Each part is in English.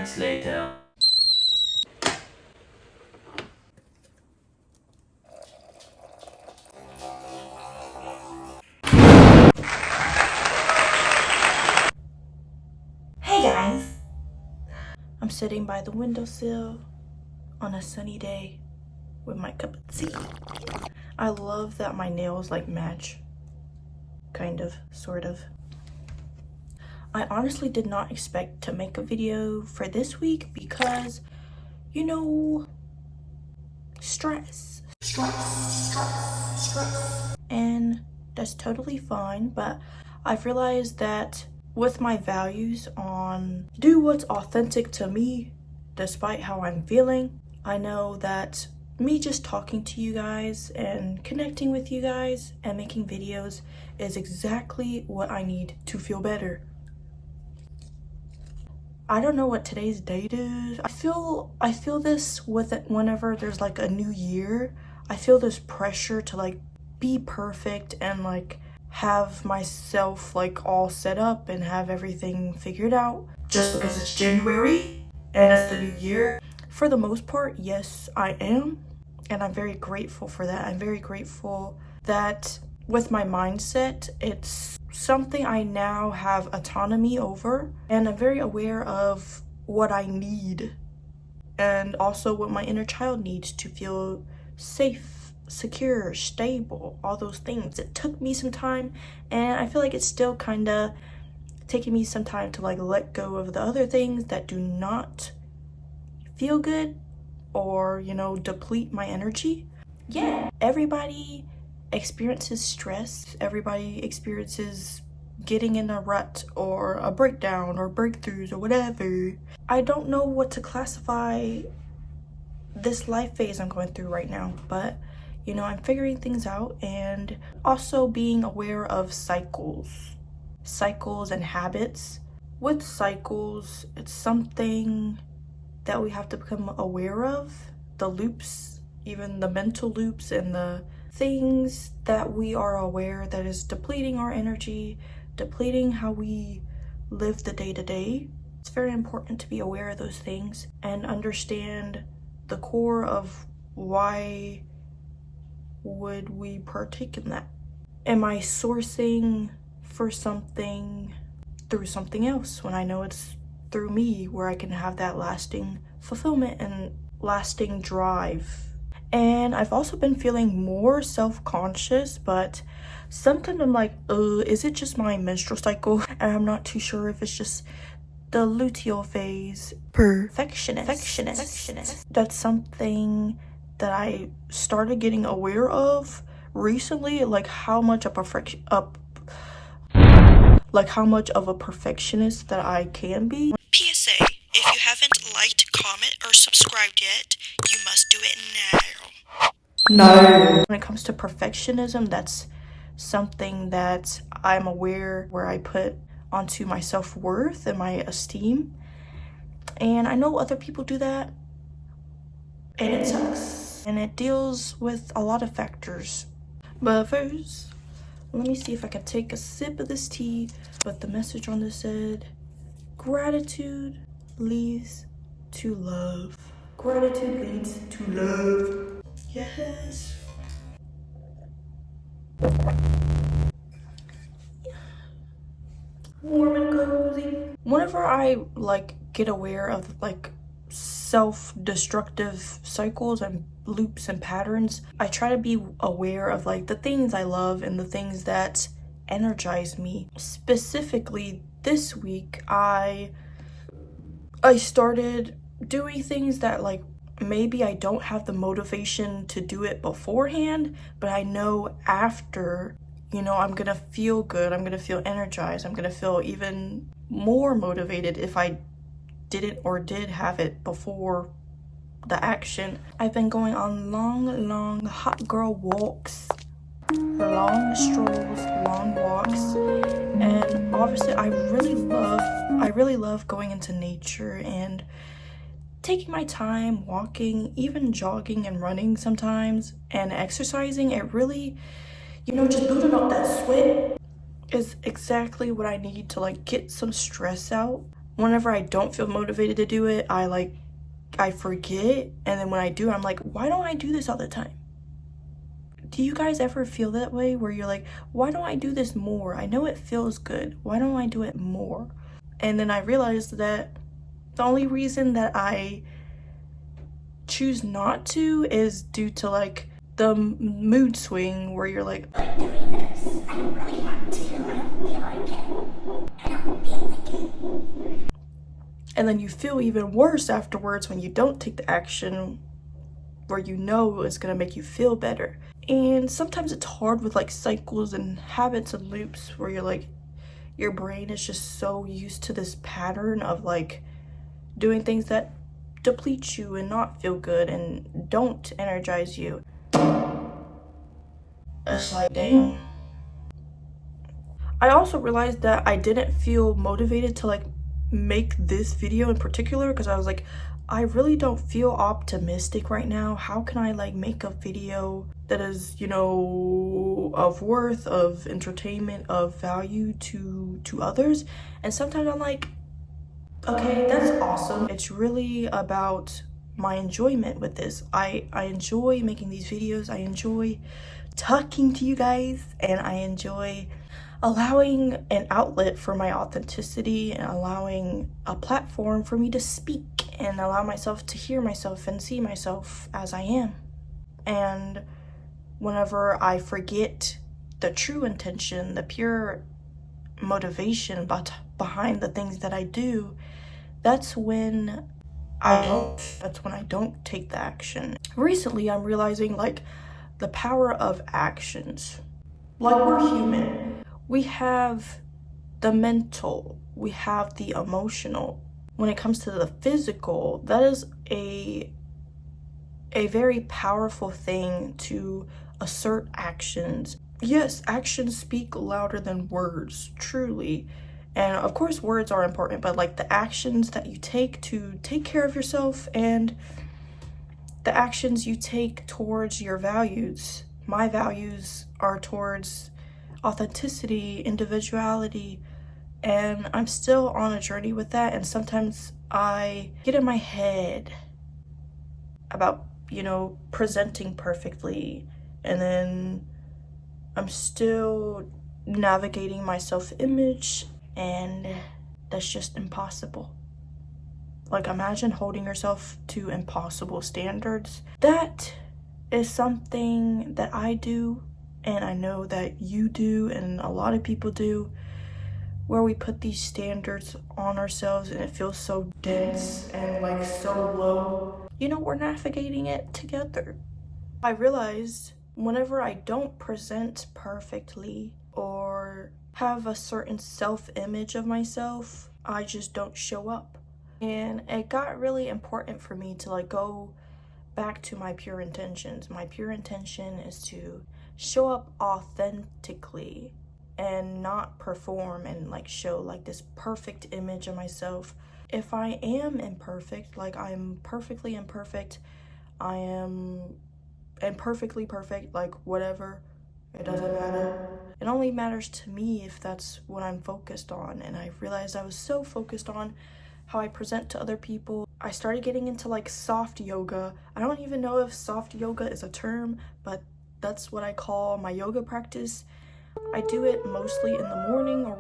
minutes later. Hey guys! I'm sitting by the windowsill on a sunny day with my cup of tea. I love that my nails like match. Kind of, sort of. I honestly did not expect to make a video for this week because, you know, stress. And that's totally fine, but I've realized that with my values on do what's authentic to me despite how I'm feeling, I know that me just talking to you guys and connecting with you guys and making videos is exactly what I need to feel better. I don't know what today's date is. I feel this with it whenever there's like a new year. I feel this pressure to like be perfect and like have myself like all set up and have everything figured out just because it's January and it's the new year. For the most part, yes, I am, and I'm very grateful for that. I'm very grateful that with my mindset, it's something I now have autonomy over, and I'm very aware of what I need and also what my inner child needs to feel safe, secure, stable, all those things. It took me some time, and I feel like it's still kind of taking me some time to like let go of the other things that do not feel good or, you know, deplete my energy. Yeah, everybody experiences stress. Everybody experiences getting in a rut or a breakdown or breakthroughs or whatever. I don't know what to classify this life phase I'm going through right now, but you know, I'm figuring things out, and also being aware of cycles and habits. With cycles, it's something that we have to become aware of, the loops, even the mental loops and the things that we are aware that is depleting our energy, depleting how we live the day-to-day. It's very important to be aware of those things and understand the core of why would we partake in that. Am I sourcing for something through something else when I know it's through me, where I can have that lasting fulfillment and lasting drive? And I've also been feeling more self-conscious, but sometimes I'm like, is it just my menstrual cycle? And I'm not too sure if it's just the luteal phase. Perfectionist. That's something that I started getting aware of recently, like how much of a perfectionist that I can be. PSA, if you haven't liked, comment, or subscribed yet, you must do it now. No. When it comes to perfectionism, that's something that I'm aware where I put onto my self-worth and my esteem. And I know other people do that, and it sucks. And it deals with a lot of factors. But first, let me see if I can take a sip of this tea. But the message on this said, gratitude leads to love. Gratitude leads to love. Yes. Warm and cozy. Whenever I like get aware of like self-destructive cycles and loops and patterns, I try to be aware of like the things I love and the things that energize me. Specifically this week, I started doing things that like maybe I don't have the motivation to do it beforehand, but I know after, you know, I'm gonna feel good, I'm gonna feel energized, I'm gonna feel even more motivated if I didn't or did have it before the action. I've been going on long hot girl walks, long strolls, long walks, and obviously I really love going into nature and taking my time walking, even jogging and running sometimes, and exercising. It really, you know, just building up that sweat is exactly what I need to like get some stress out. whenever I don't feel motivated to do it, I forget, and then when I do, I'm like, why don't I do this all the time? Do you guys ever feel that way where you're like, why don't I do this more? I know it feels good. Why don't I do it more? And then I realized that the only reason that I choose not to is due to like the mood swing where you're like, I'm doing this, I don't really want to, I don't feel like it, I don't feel like it. And then you feel even worse afterwards when you don't take the action where you know it's gonna make you feel better. And sometimes it's hard with like cycles and habits and loops where you're like, your brain is just so used to this pattern of like doing things that deplete you and not feel good and don't energize you. It's like, damn. I also realized that I didn't feel motivated to like make this video in particular because I was like, I really don't feel optimistic right now. How can I like make a video that is, you know, of worth, of entertainment, of value to others? And sometimes I'm like, okay, that's awesome. It's really about my enjoyment with this. I enjoy making these videos. I enjoy talking to you guys, and I enjoy allowing an outlet for my authenticity and allowing a platform for me to speak and allow myself to hear myself and see myself as I am. And whenever I forget the true intention, the pure motivation behind the things that I do, that's when I don't take the action. Recently, I'm realizing like the power of actions. Like, we're human. We have the mental, we have the emotional. When it comes to the physical, that is a very powerful thing to assert actions. Yes, actions speak louder than words, truly. And of course words are important, but like the actions that you take to take care of yourself and the actions you take towards your values. My values are towards authenticity, individuality, and I'm still on a journey with that. And sometimes I get in my head about, you know, presenting perfectly, and then I'm still navigating my self-image, and that's just impossible. Like, imagine holding yourself to impossible standards. That is something that I do, and I know that you do, and a lot of people do, where we put these standards on ourselves and it feels so dense and like so low. You know, we're navigating it together. I realized whenever I don't present perfectly or have a certain self-image of myself, I just don't show up. And it got really important for me to like go back to my pure intentions. My pure intention is to show up authentically and not perform and like show like this perfect image of myself. If I am imperfect, like I'm perfectly imperfect, I am imperfectly perfect, like whatever, it doesn't matter. It only matters to me if that's what I'm focused on. And I realized I was so focused on how I present to other people. I started getting into like soft yoga. I don't even know if soft yoga is a term, but that's what I call my yoga practice. I do it mostly in the morning or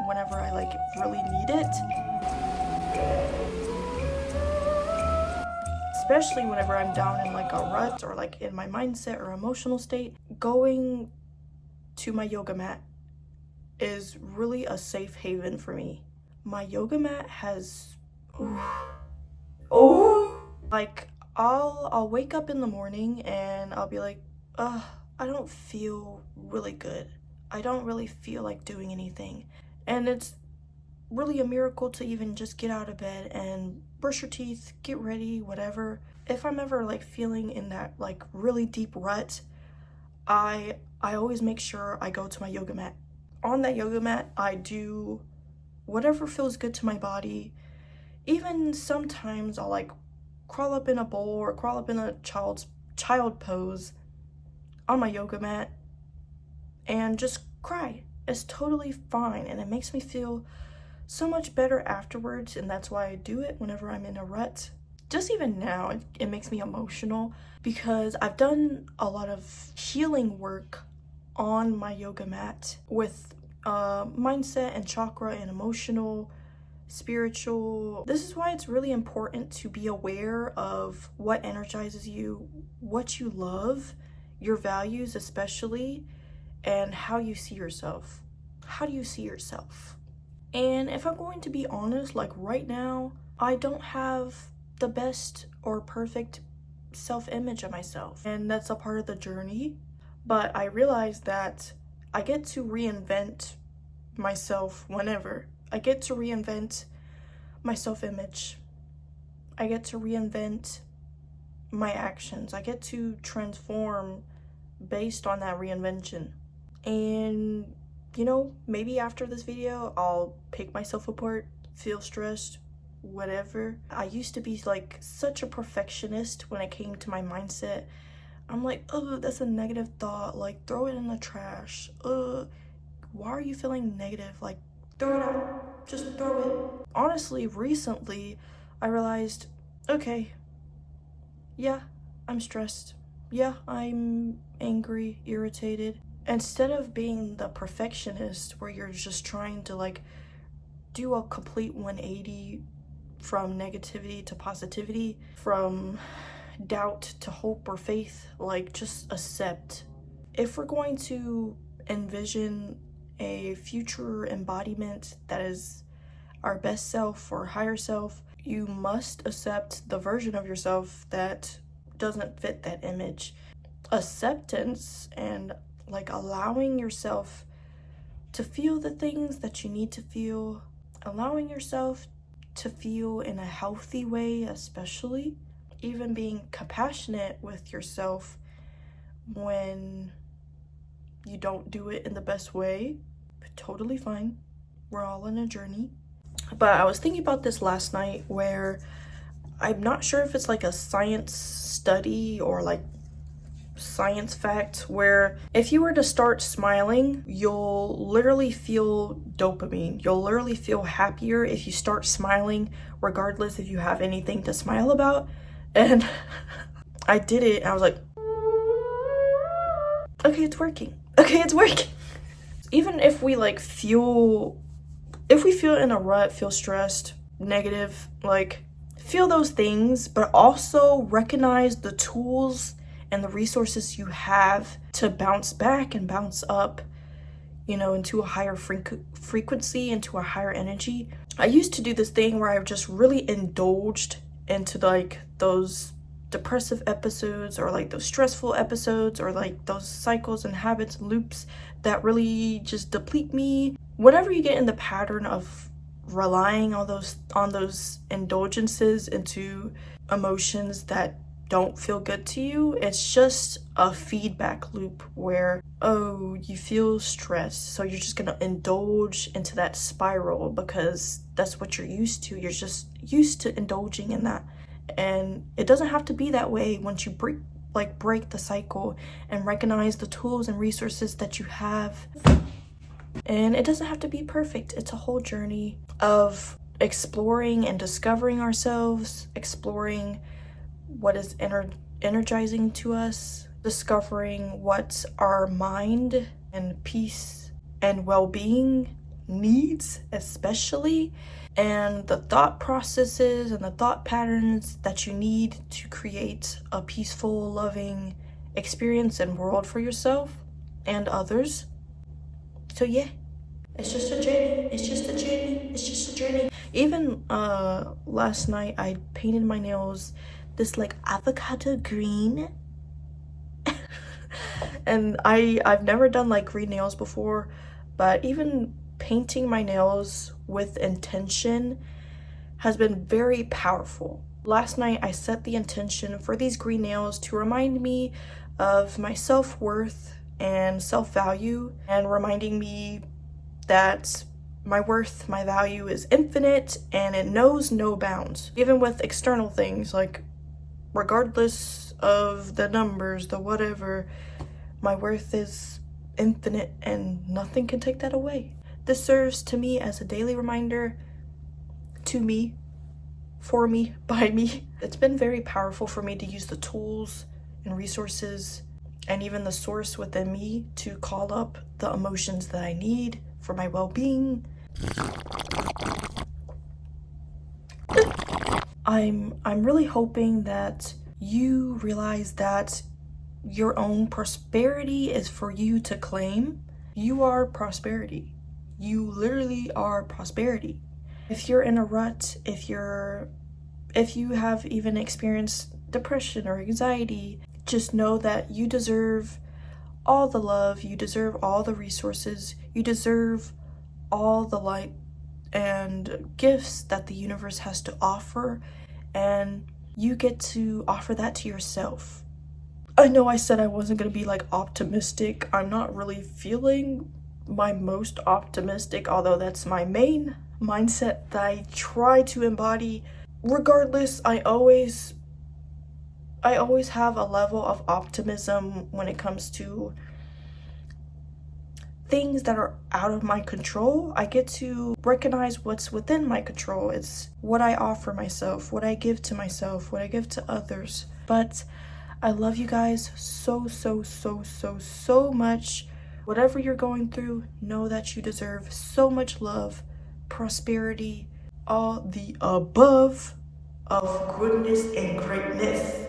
whenever I like really need it. Especially whenever I'm down in like a rut or like in my mindset or emotional state. Going to my yoga mat is really a safe haven for me. My yoga mat has like I'll wake up in the morning and I'll be like, I don't feel really good. I don't really feel like doing anything. And it's really a miracle to even just get out of bed and brush your teeth, get ready, whatever. If I'm ever like feeling in that like really deep rut, I always make sure I go to my yoga mat. On that yoga mat, I do whatever feels good to my body. Even sometimes I'll like crawl up in a bowl or crawl up in a child pose on my yoga mat and just cry. It's totally fine, and it makes me feel so much better afterwards, and that's why I do it whenever I'm in a rut. Just even now, it makes me emotional because I've done a lot of healing work on my yoga mat with mindset and chakra and emotional, spiritual. This is why it's really important to be aware of what energizes you, what you love, your values especially, and how you see yourself. How do you see yourself? And if I'm going to be honest, like right now, I don't have the best or perfect self-image of myself, and that's a part of the journey. But I realize that I get to reinvent myself whenever. I get to reinvent my self-image. I get to reinvent my actions. I get to transform based on that reinvention. And you know, maybe after this video, I'll pick myself apart, feel stressed, whatever. I used to be like such a perfectionist when it came to my mindset. I'm like, oh, that's a negative thought. Like, throw it in the trash. Why are you feeling negative? Like, throw it out. Just throw it. Honestly, recently, I realized, okay, yeah, I'm stressed. Yeah, I'm angry, irritated. Instead of being the perfectionist where you're just trying to like do a complete 180 from negativity to positivity, from doubt to hope or faith, like just accept. If we're going to envision a future embodiment that is our best self or higher self, you must accept the version of yourself that doesn't fit that image. Acceptance and like allowing yourself to feel the things that you need to feel, allowing yourself to feel in a healthy way, especially even being compassionate with yourself when you don't do it in the best way. Totally fine. We're all in a journey. But I was thinking about this last night where I'm not sure if it's like a science study or like science fact where if you were to start smiling, you'll literally feel dopamine. You'll literally feel happier if you start smiling, regardless if you have anything to smile about. And I did it and I was like, okay, it's working. Okay, it's working. Even if we like feel in a rut, feel stressed, negative, like feel those things, but also recognize the tools and the resources you have to bounce back and bounce up, you know, into a higher frequency, into a higher energy. I used to do this thing where I just really indulged into like those depressive episodes or like those stressful episodes or like those cycles and habits and loops that really just deplete me. Whenever you get in the pattern of relying on those indulgences into emotions that don't feel good to you, it's just a feedback loop where, oh, you feel stressed, so you're just gonna indulge into that spiral because that's what you're used to. You're just used to indulging in that, and it doesn't have to be that way once you break the cycle and recognize the tools and resources that you have. And it doesn't have to be perfect. It's a whole journey of exploring and discovering ourselves, exploring what is energizing to us, discovering what our mind and peace and well-being needs, especially, and the thought processes and the thought patterns that you need to create a peaceful, loving experience and world for yourself and others. So yeah, it's just a journey. It's just a journey. It's just a journey. Even last night I painted my nails this like avocado green. And I've never done like green nails before, but even painting my nails with intention has been very powerful. Last night I set the intention for these green nails to remind me of my self-worth and self-value, and reminding me that my worth, my value is infinite and it knows no bounds. Even with external things, like regardless of the numbers, the whatever, my worth is infinite and nothing can take that away. This serves to me as a daily reminder to me, for me, by me. It's been very powerful for me to use the tools and resources and even the source within me to call up the emotions that I need for my well-being. I'm really hoping that you realize that your own prosperity is for you to claim. You are prosperity. You literally are prosperity. If you're in a rut, if you have even experienced depression or anxiety, just know that you deserve all the love, you deserve all the resources, you deserve all the light and gifts that the universe has to offer, and you get to offer that to yourself. I know I said I wasn't gonna be like optimistic. I'm not really feeling my most optimistic, although that's my main mindset that I try to embody. Regardless, I always have a level of optimism when it comes to things that are out of my control. I get to recognize what's within my control. It's what I offer myself, what I give to myself, what I give to others. But I love you guys so much. Whatever you're going through, know that you deserve so much love, prosperity, all the above of goodness and greatness.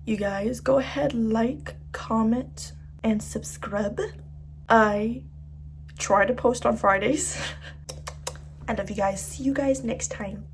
You guys, go ahead, like, comment, and subscribe. I try to post on Fridays. I love you guys. See you guys next time.